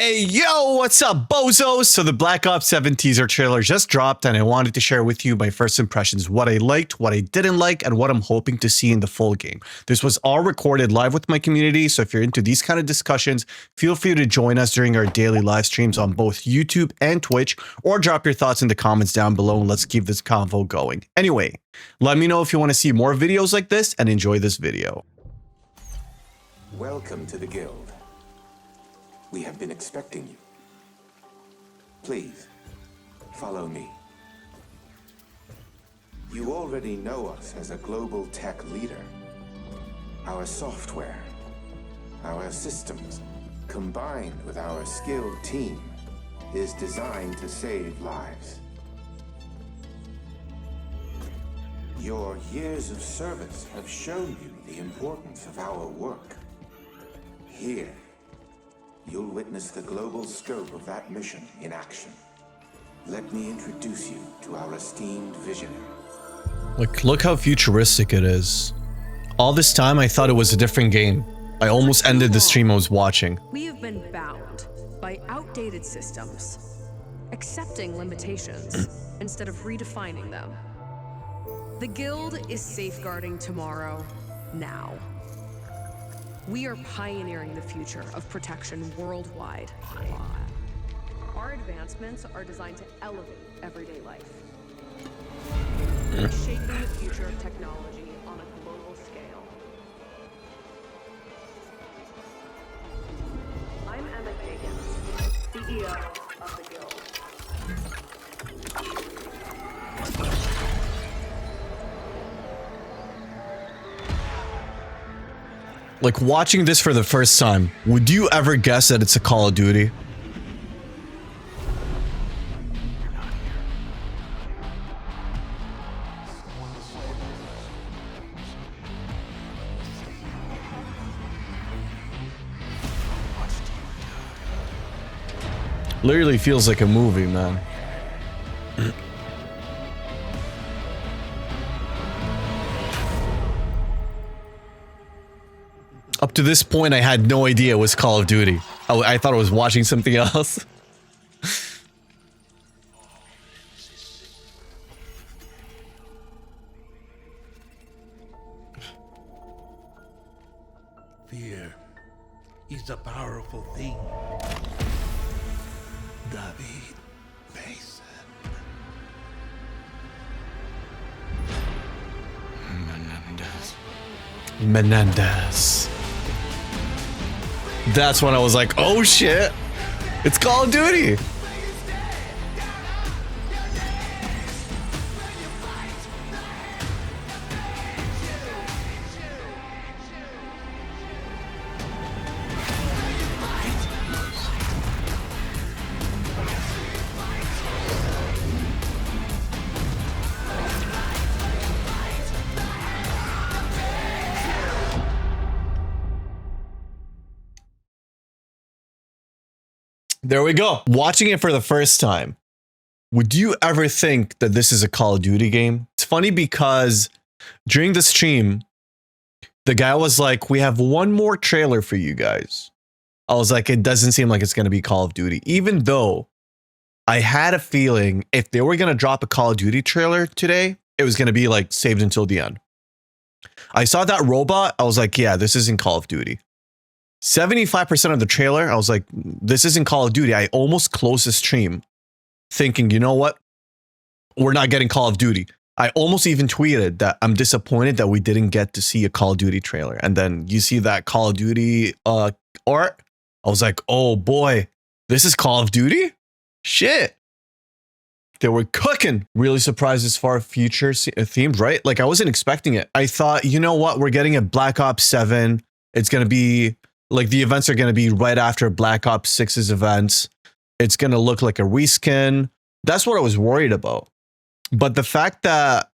Hey, yo, what's up, bozos? So the Black Ops 7 teaser trailer just dropped, and I wanted to share with you my first impressions, what I liked, what I didn't like, and what I'm hoping to see in the full game. This was all recorded live with my community, so if you're into these kind of discussions, feel free to join us during our daily live streams on both YouTube and Twitch, or drop your thoughts in the comments down below, and let's keep this convo going. Anyway, let me know if you want to see more videos like this, and enjoy this video. Welcome to the Guild. We have been expecting you. Please, follow me. You already know us as a global tech leader. Our software, our systems, combined with our skilled team, is designed to save lives. Your years of service have shown you the importance of our work. Here, you'll witness the global scope of that mission in action. Let me introduce you to our esteemed visionary. Look how futuristic it is. All this time I thought it was a different game. I almost ended the stream I was watching. We have been bound by outdated systems, accepting limitations instead of redefining them. The Guild is safeguarding tomorrow, now. We are pioneering the future of protection worldwide. Our advancements are designed to elevate everyday life, shaping the future of technology on a global scale. I'm Emma Kagan, CEO of the Guild. Like, watching this for the first time, would you ever guess that it's a Call of Duty? Literally feels like a movie, man. Up to this point, I had no idea it was Call of Duty. I thought I was watching something else. Fear is a powerful thing. David Mason. Menendez. That's when I was like, oh shit, it's Call of Duty. There we go. Watching it for the first time. Would you ever think that this is a Call of Duty game? It's funny because during the stream, the guy was like, we have one more trailer for you guys. I was like, it doesn't seem like it's going to be Call of Duty. Even though I had a feeling if they were going to drop a Call of Duty trailer today, it was going to be like saved until the end. I saw that robot. I was like, yeah, this isn't Call of Duty. 75% of the trailer, I was like, this isn't Call of Duty. I almost closed the stream thinking, you know what? We're not getting Call of Duty. I almost even tweeted that I'm disappointed that we didn't get to see a Call of Duty trailer. And then you see that Call of Duty art. I was like, oh boy, this is Call of Duty? Shit. They were cooking. Really surprised as far as future themed, right? Like, I wasn't expecting it. I thought, you know what? We're getting a Black Ops 7. It's going to be... like, the events are going to be right after Black Ops 6's events. It's going to look like a reskin. That's what I was worried about. But the fact that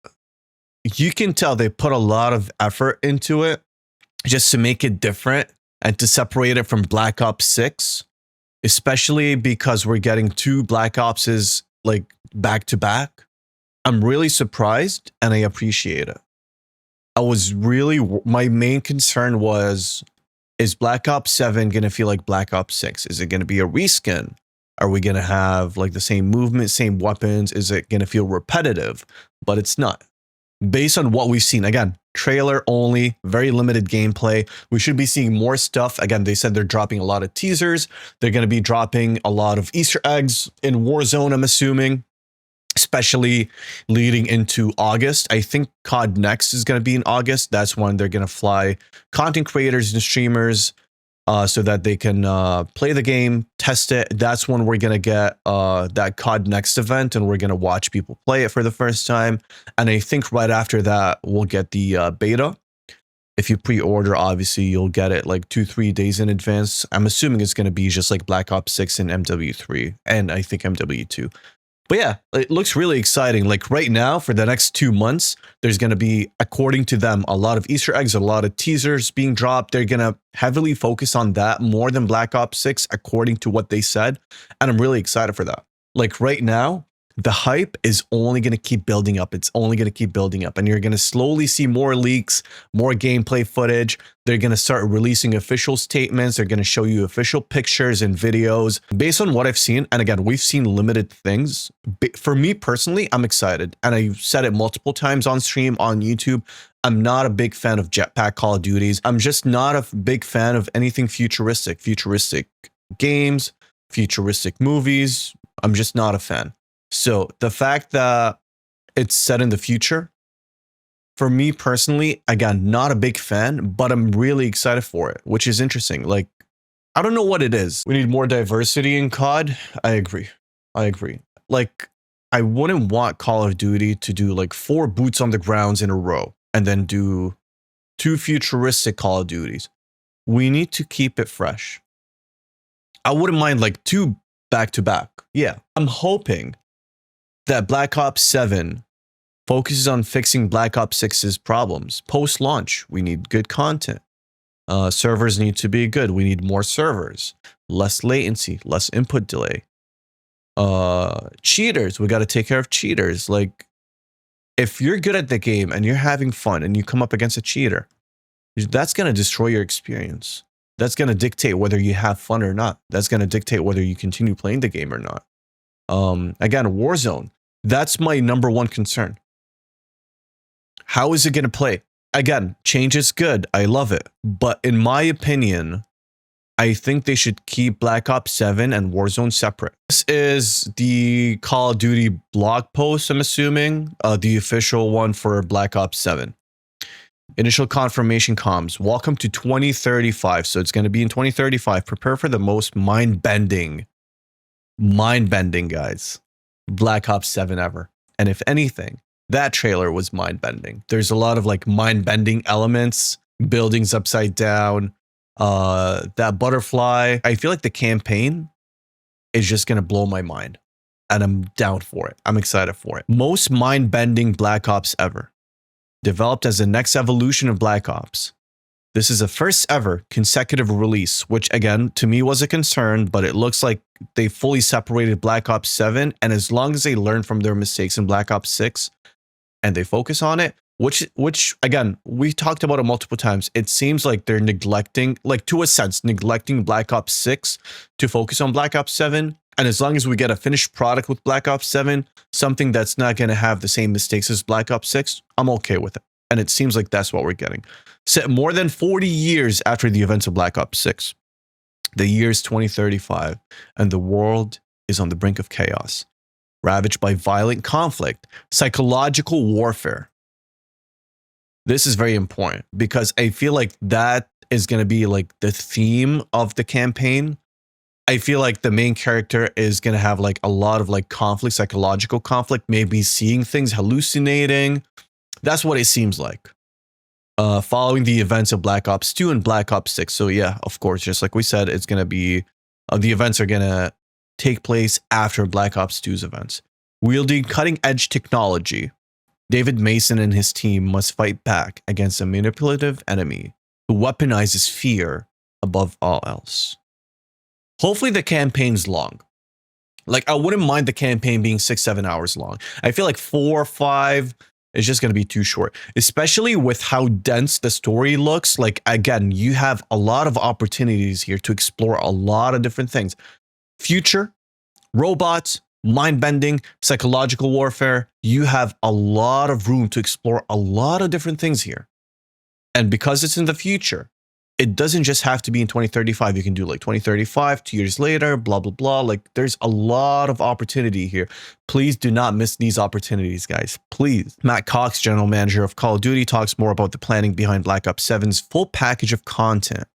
you can tell they put a lot of effort into it just to make it different and to separate it from Black Ops 6, especially because we're getting two Black Opses like back to back. I'm really surprised and I appreciate it. I was really, my main concern was Is Black Ops 7 going to feel like Black Ops 6? Is it going to be a reskin? Are we going to have like the same movement, same weapons? Is it going to feel repetitive? But it's not. Based on what we've seen, again, trailer only, very limited gameplay. We should be seeing more stuff. Again, they said they're dropping a lot of teasers. They're going to be dropping a lot of Easter eggs in Warzone, I'm assuming, especially leading into August. I think COD Next is going to be in August. That's when they're going to fly content creators and streamers so that they can play the game, test it. That's when we're going to get that COD Next event, and we're going to watch people play it for the first time. And I think right after that, we'll get the beta. If you pre-order, obviously, you'll get it like 2-3 days in advance. I'm assuming it's going to be just like Black Ops 6 and MW3, and I think MW2. But yeah, it looks really exciting. Like right now, for the next 2 months, there's going to be, according to them, a lot of Easter eggs, a lot of teasers being dropped. They're going to heavily focus on that more than Black Ops 6, according to what they said. And I'm really excited for that. Like right now, the hype is only going to keep building up. It's only going to keep building up. And you're going to slowly see more leaks, more gameplay footage. They're going to start releasing official statements. They're going to show you official pictures and videos. Based on what I've seen, and again, we've seen limited things. For me personally, I'm excited. And I've said it multiple times on stream, on YouTube. I'm not a big fan of jetpack Call of Duties. I'm just not a big fan of anything futuristic. Futuristic games, futuristic movies. I'm just not a fan. So the fact that it's set in the future, for me personally, again, not a big fan, but I'm really excited for it, which is interesting. Like, I don't know what it is. We need more diversity in COD. I agree. Like, I wouldn't want Call of Duty to do like 4 boots on the grounds in a row and then do 2 futuristic Call of Duties. We need to keep it fresh. I wouldn't mind like 2 back to back. Yeah, I'm hoping that Black Ops 7 focuses on fixing Black Ops 6's problems. Post-launch, we need good content. Servers need to be good. We need more servers, less latency, less input delay. Cheaters, we got to take care of cheaters. Like, if you're good at the game and you're having fun and you come up against a cheater, that's going to destroy your experience. That's going to dictate whether you have fun or not. That's going to dictate whether you continue playing the game or not. Again, Warzone. That's my number one concern. How is it going to play? Again, change is good. I love it. But in my opinion, I think they should keep Black Ops 7 and Warzone separate. This is the Call of Duty blog post, I'm assuming. The official one for Black Ops 7. Initial confirmation comms. Welcome to 2035. So it's going to be in 2035. Prepare for the most mind-bending, guys, Black Ops 7 ever. And if anything, that trailer was mind-bending. There's a lot of like mind-bending elements, buildings upside down, that butterfly. I feel like the campaign is just going to blow my mind. And I'm down for it. I'm excited for it. Most mind-bending Black Ops ever. Developed as the next evolution of Black Ops. This is the first ever consecutive release, which again, to me was a concern, but it looks like they fully separated Black Ops 7. And as long as they learn from their mistakes in Black Ops 6 and they focus on it, which again, we talked about it multiple times. It seems like they're neglecting, like to a sense, neglecting Black Ops 6 to focus on Black Ops 7. And as long as we get a finished product with Black Ops 7, something that's not going to have the same mistakes as Black Ops 6, I'm okay with it. And it seems like that's what we're getting. Set more than 40 years after the events of Black Ops 6. The year is 2035, and the world is on the brink of chaos, ravaged by violent conflict, psychological warfare. This is very important because I feel like that is going to be like the theme of the campaign. I feel like the main character is going to have like a lot of like conflict, psychological conflict, maybe seeing things, hallucinating. That's what it seems like. Following the events of Black Ops 2 and Black Ops 6. So yeah, of course, just like we said, it's going to be, the events are going to take place after Black Ops 2's events. Wielding cutting-edge technology, David Mason and his team must fight back against a manipulative enemy who weaponizes fear above all else. Hopefully the campaign's long. Like, I wouldn't mind the campaign being 6-7 hours long. I feel like 4 or 5 it's just going to be too short, especially with how dense the story looks. Like, again, you have a lot of opportunities here to explore a lot of different things. Future, robots, mind bending, psychological warfare. You have a lot of room to explore a lot of different things here. And because it's in the future, it doesn't just have to be in 2035. You can do like 2035, 2 years later, blah, blah, blah. Like, there's a lot of opportunity here. Please do not miss these opportunities, guys. Please. Matt Cox, general manager of Call of Duty, talks more about the planning behind Black Ops 7's full package of content.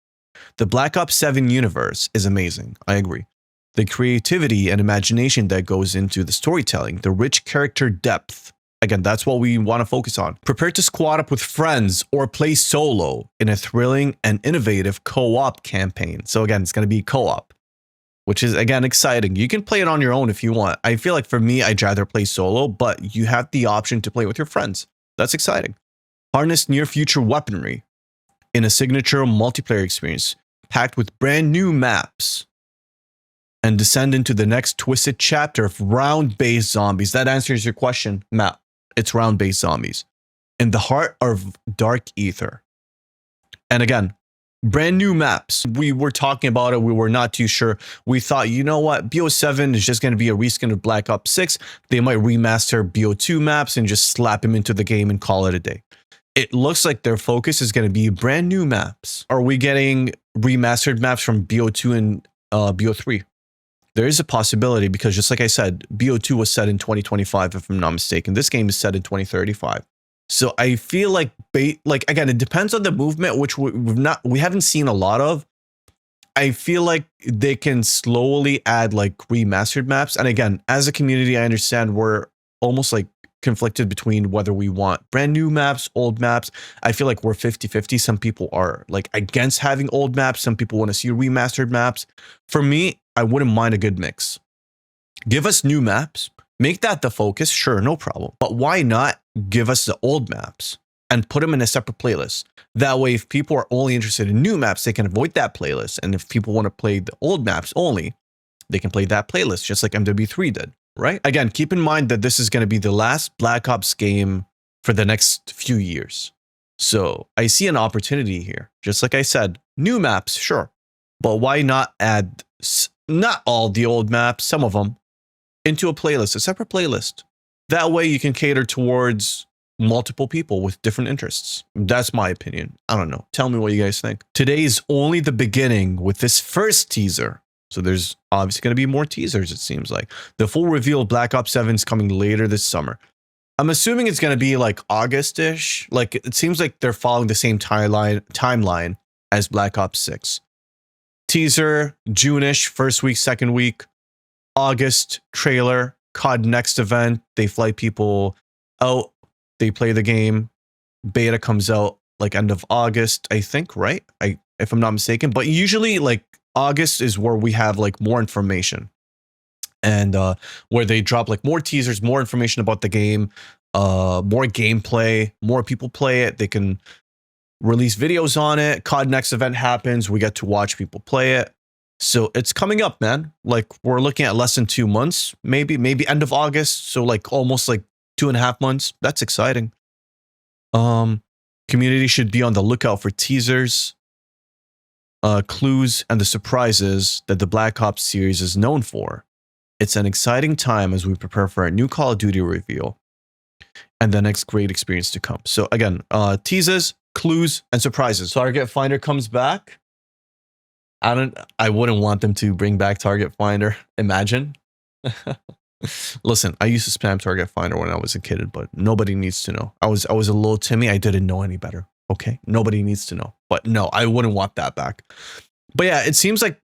The Black Ops 7 universe is amazing. I agree. The creativity and imagination that goes into the storytelling, the rich character depth. Again, that's what we want to focus on. Prepare to squad up with friends or play solo in a thrilling and innovative co-op campaign. So again, it's going to be co-op, which is, again, exciting. You can play it on your own if you want. I feel like for me, I'd rather play solo, but you have the option to play with your friends. That's exciting. Harness near future weaponry in a signature multiplayer experience packed with brand new maps and descend into the next twisted chapter of round-based zombies. That answers your question, Matt. It's round-based zombies in the heart of Dark Ether. And again, brand new maps. We were talking about it. We were not too sure. We thought, you know what? BO7 is just going to be a reskin of Black Ops 6. They might remaster BO2 maps and just slap them into the game and call it a day. It looks like their focus is going to be brand new maps. Are we getting remastered maps from BO2 and BO3? There is a possibility because, just like I said, BO2 was set in 2025, if I'm not mistaken. This game is set in 2035. So I feel like, again, it depends on the movement, which we haven't seen a lot of. I feel like they can slowly add like remastered maps. And again, as a community, I understand we're almost like conflicted between whether we want brand new maps, old maps. I feel like we're 50-50. Some people are like against having old maps. Some people want to see remastered maps. For me, I wouldn't mind a good mix. Give us new maps. Make that the focus. Sure, no problem. But why not give us the old maps and put them in a separate playlist? That way, if people are only interested in new maps, they can avoid that playlist. And if people want to play the old maps only, they can play that playlist, just like MW3 did, right? Again, keep in mind that this is going to be the last Black Ops game for the next few years. So I see an opportunity here. Just like I said, new maps, sure. But why not add not all the old maps, some of them, into a playlist, a separate playlist. That way you can cater towards multiple people with different interests. That's my opinion. I don't know. Tell me what you guys think. Today is only the beginning with this first teaser. So there's obviously going to be more teasers, it seems like. The full reveal of Black Ops 7 is coming later this summer. I'm assuming it's going to be like August-ish. Like, it seems like they're following the same timeline as Black Ops 6. Teaser, June-ish, first week, second week. August, trailer, COD Next event. They fly people out. They play the game. Beta comes out like end of August, I think, right? If I'm not mistaken. But usually like August is where we have like more information. And where they drop like more teasers, more information about the game, more gameplay, more people play it. They can release videos on it. COD Next event happens. We get to watch people play it. So it's coming up, man. Like, we're looking at less than 2 months, maybe end of August. So like almost like 2.5 months. That's exciting. Community should be on the lookout for teasers, clues, and the surprises that the Black Ops series is known for. It's an exciting time as we prepare for a new Call of Duty reveal and the next great experience to come. So again, teasers, clues, and surprises. Target Finder comes back. I wouldn't want them to bring back Target Finder. Imagine. Listen, I used to spam Target Finder when I was a kid, but nobody needs to know. I was a little Timmy. I didn't know any better. Okay, nobody needs to know. But no, I wouldn't want that back. But yeah, it seems like,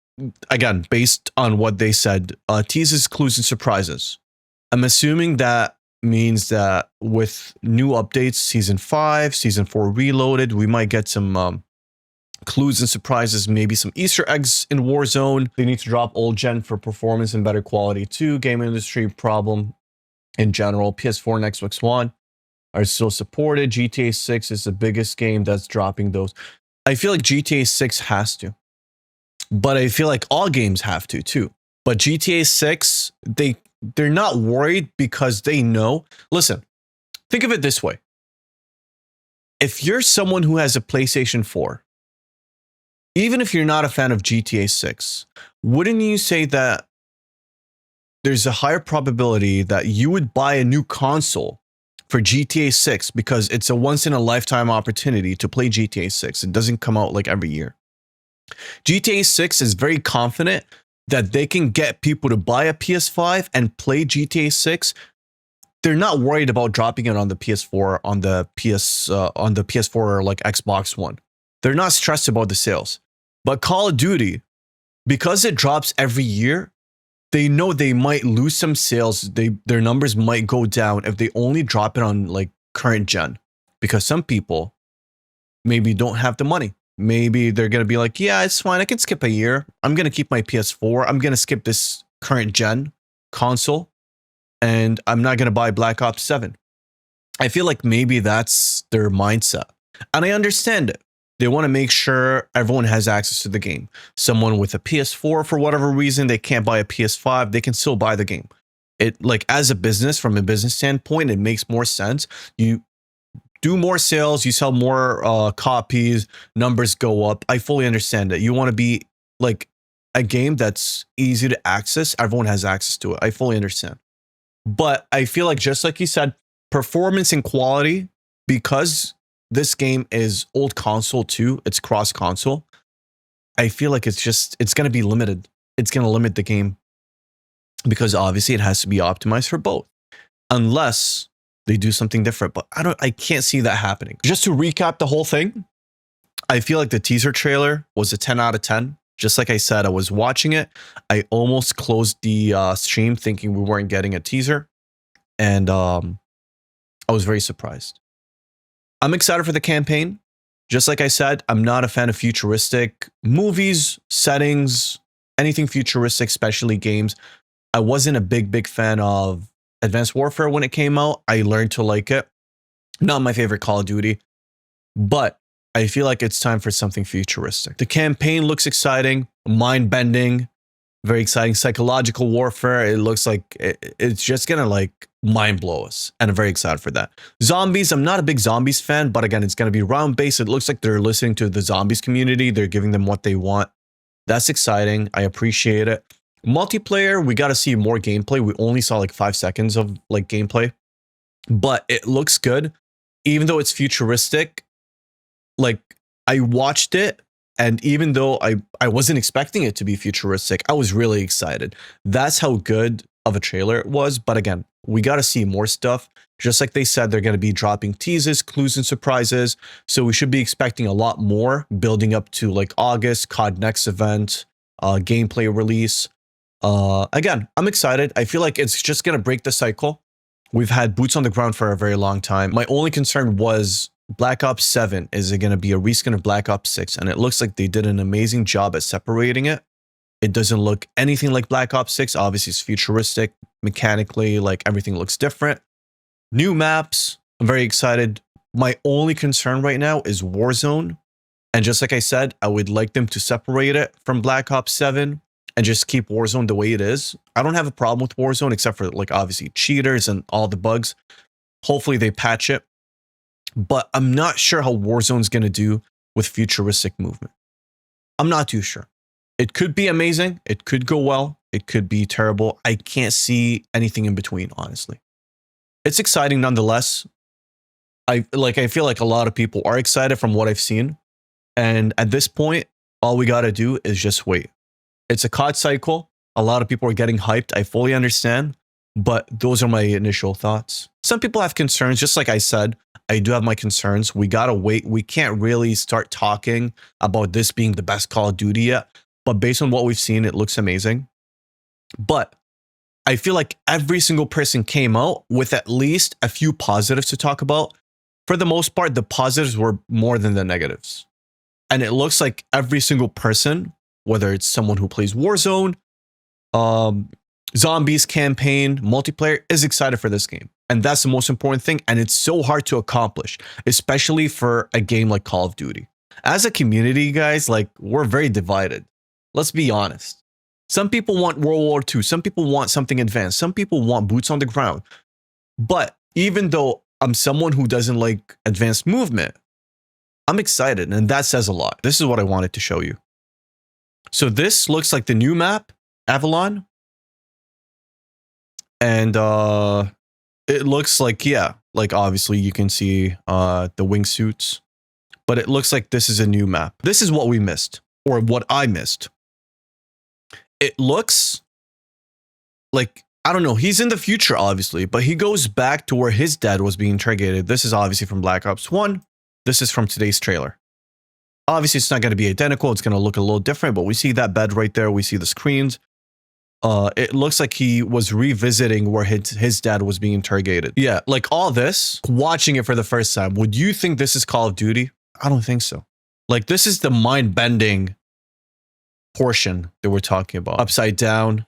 again, based on what they said, teases, clues, and surprises. I'm assuming that means that with new updates, Season 5, Season 4 Reloaded, we might get some clues and surprises, maybe some Easter eggs in Warzone. They need to drop old gen for performance and better quality too. Game industry problem in general. PS4 and Xbox One are still supported. GTA 6 is the biggest game that's dropping those. I feel like GTA 6 has to. But I feel like all games have to too. But GTA 6, they're not worried because they know. Listen, think of it this way. if you're someone who has a PlayStation 4, even if you're not a fan of GTA 6, wouldn't you say that there's a higher probability that you would buy a new console for GTA 6 because it's a once in a lifetime opportunity to play GTA 6? It doesn't come out like every year. GTA 6 is very confident that they can get people to buy a PS5 and play GTA 6. They're not worried about dropping it on the PS4, on the PS4 or like Xbox One. They're not stressed about the sales. But Call of Duty, because it drops every year, they know they might lose some sales. Their numbers might go down if they only drop it on like current gen, because some people maybe don't have the money. Maybe they're going to be like, yeah, it's fine. I can skip a year. I'm going to keep my PS4. I'm going to skip this current gen console, and I'm not going to buy Black Ops 7. I feel like maybe that's their mindset. And I understand it. They want to make sure everyone has access to the game. Someone with a PS4, for whatever reason, they can't buy a PS5, they can still buy the game. It, like, as a business, from a business standpoint, it makes more sense. You do more sales, you sell more copies, numbers go up. I fully understand it. You want to be like a game that's easy to access. Everyone has access to it. I fully understand. But I feel like, just like you said, performance and quality, because this game is old console too, it's cross console, I feel like it's going to be limited. It's going to limit the game because obviously it has to be optimized for both, unless they do something different. But I can't see that happening. Just to recap the whole thing, I feel like the teaser trailer was a 10 out of 10. Just like I said, I was watching it. I almost closed the stream thinking we weren't getting a teaser. And I was very surprised. I'm excited for the campaign. Just like I said, I'm not a fan of futuristic movies, settings, anything futuristic, especially games. I wasn't a big fan of Advanced Warfare when it came out. I learned to like it. Not my favorite Call of Duty, but I feel like it's time for something futuristic. The campaign looks exciting, mind-bending, very exciting. Psychological warfare. It looks like it's just gonna like mind blow us, and I'm very excited for that. Zombies. I'm not a big zombies fan, but again, it's gonna be round-based. It looks like they're listening to the zombies community. They're giving them what they want. That's exciting. I appreciate it. Multiplayer, we got to see more gameplay. We only saw like 5 seconds of like gameplay, but it looks good. Even though it's futuristic, like I watched it, and even though I wasn't expecting it to be futuristic, I was really excited. That's how good of a trailer it was. But again, we got to see more stuff. Just like they said, they're going to be dropping teases, clues, and surprises. So we should be expecting a lot more building up to like August, COD Next event, gameplay release. Again, I'm excited. I feel like it's just going to break the cycle. We've had boots on the ground for a very long time. My only concern was Black Ops 7. Is it going to be a reskin of Black Ops 6? And it looks like they did an amazing job at separating it. It doesn't look anything like Black Ops 6. Obviously, it's futuristic. Mechanically, like everything looks different. New maps. I'm very excited. My only concern right now is Warzone. And just like I said, I would like them to separate it from Black Ops 7 and just keep Warzone the way it is. I don't have a problem with Warzone, except for like obviously cheaters and all the bugs. Hopefully they patch it. But I'm not sure how Warzone's going to do with futuristic movement. I'm not too sure. It could be amazing. It could go well. It could be terrible. I can't see anything in between, honestly. It's exciting nonetheless. I feel like a lot of people are excited from what I've seen. And at this point, all we got to do is just wait. It's a COD cycle. A lot of people are getting hyped. I fully understand. But those are my initial thoughts. Some people have concerns. Just like I said, I do have my concerns. We got to wait. We can't really start talking about this being the best Call of Duty yet. But based on what we've seen, it looks amazing. But I feel like every single person came out with at least a few positives to talk about. For the most part, the positives were more than the negatives. And it looks like every single person, whether it's someone who plays Warzone, zombies, campaign, multiplayer, is excited for this game. And that's the most important thing. And it's so hard to accomplish, especially for a game like Call of Duty. As a community, guys, like we're very divided. Let's be honest. Some people want World War II. Some people want something advanced. Some people want boots on the ground. But even though I'm someone who doesn't like advanced movement, I'm excited, and that says a lot. This is what I wanted to show you. So this looks like the new map, Avalon. And it looks like, yeah, like obviously you can see the wingsuits, but it looks like this is a new map. This is what we missed, or what I missed. It looks like, I don't know, he's in the future, obviously, but he goes back to where his dad was being interrogated. This is obviously from Black Ops 1. This is from today's trailer. Obviously, it's not going to be identical. It's going to look a little different, but we see that bed right there. We see the screens. It looks like he was revisiting where his dad was being interrogated. Yeah, like all this, watching it for the first time, would you think this is Call of Duty? I don't think so. Like, this is the mind-bending portion that we're talking about. Upside down.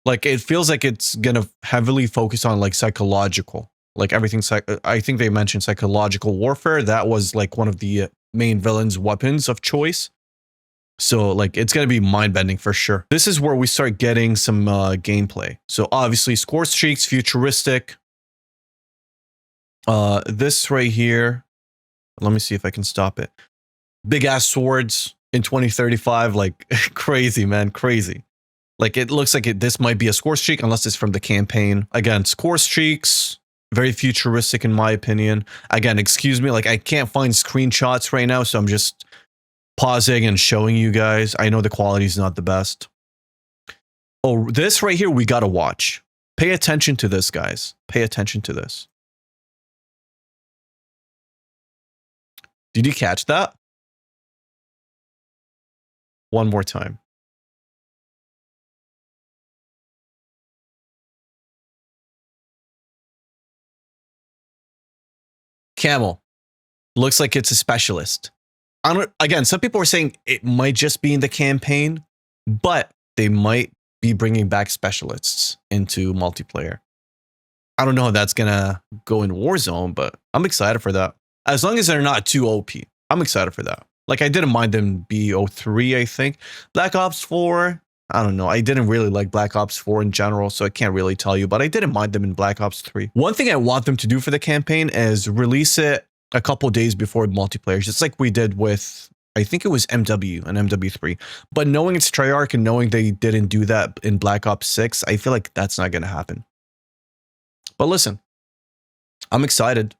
Like, it feels like it's going to heavily focus on, like, psychological. Like, everything, I think they mentioned psychological warfare. That was, like, one of the main villain's weapons of choice. So, like, it's going to be mind-bending for sure. This is where we start getting some gameplay. So, obviously, score streaks, futuristic. This right here. Let me see if I can stop it. Big-ass swords in 2035. Like, crazy, man. Crazy. Like, it looks like this might be a score streak, unless it's from the campaign. Again, score streaks. Very futuristic, in my opinion. Again, excuse me. Like, I can't find screenshots right now, so I'm just pausing and showing you guys. I know the quality is not the best. Oh, this right here, we got to watch. Pay attention to this, guys. Pay attention to this. Did you catch that? One more time. Camel. Looks like it's a specialist. Again, some people are saying it might just be in the campaign, but they might be bringing back specialists into multiplayer. I don't know how that's going to go in Warzone, but I'm excited for that. As long as they're not too OP, I'm excited for that. Like, I didn't mind them BO3, I think. Black Ops 4, I don't know. I didn't really like Black Ops 4 in general, so I can't really tell you, but I didn't mind them in Black Ops 3. One thing I want them to do for the campaign is release it a couple days before multiplayer, just like we did with, I think it was MW and MW3. But knowing it's Treyarch and knowing they didn't do that in Black Ops 6, I feel like that's not going to happen. But listen, I'm excited.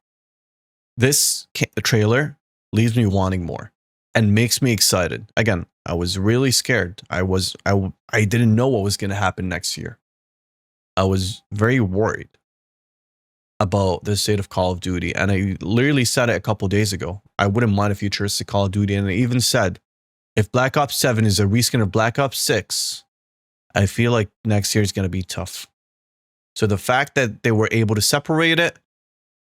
This trailer leaves me wanting more and makes me excited. Again, I was really scared. I didn't know what was going to happen next year. I was very worried about the state of Call of Duty, and I literally said it a couple days ago. I wouldn't mind a futuristic Call of Duty, and I even said, if Black Ops 7 is a reskin of Black Ops 6, I feel like next year is going to be tough. So the fact that they were able to separate it,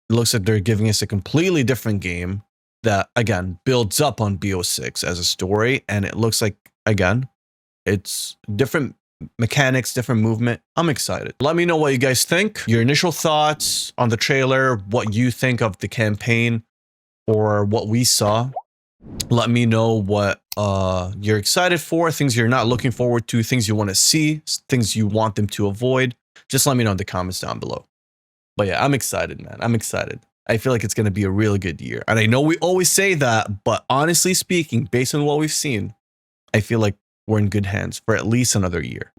it looks like they're giving us a completely different game that, again, builds up on BO6 as a story, and it looks like, again, it's different mechanics, different movement. I'm excited. Let me know what you guys think. Your initial thoughts on the trailer, what you think of the campaign or what we saw. Let me know what you're excited for, things you're not looking forward to, things you want to see, things you want them to avoid. Just let me know in the comments down below. But yeah, I'm excited, man. I'm excited. I feel like it's going to be a really good year. And I know we always say that, but honestly speaking, based on what we've seen, I feel like we're in good hands for at least another year.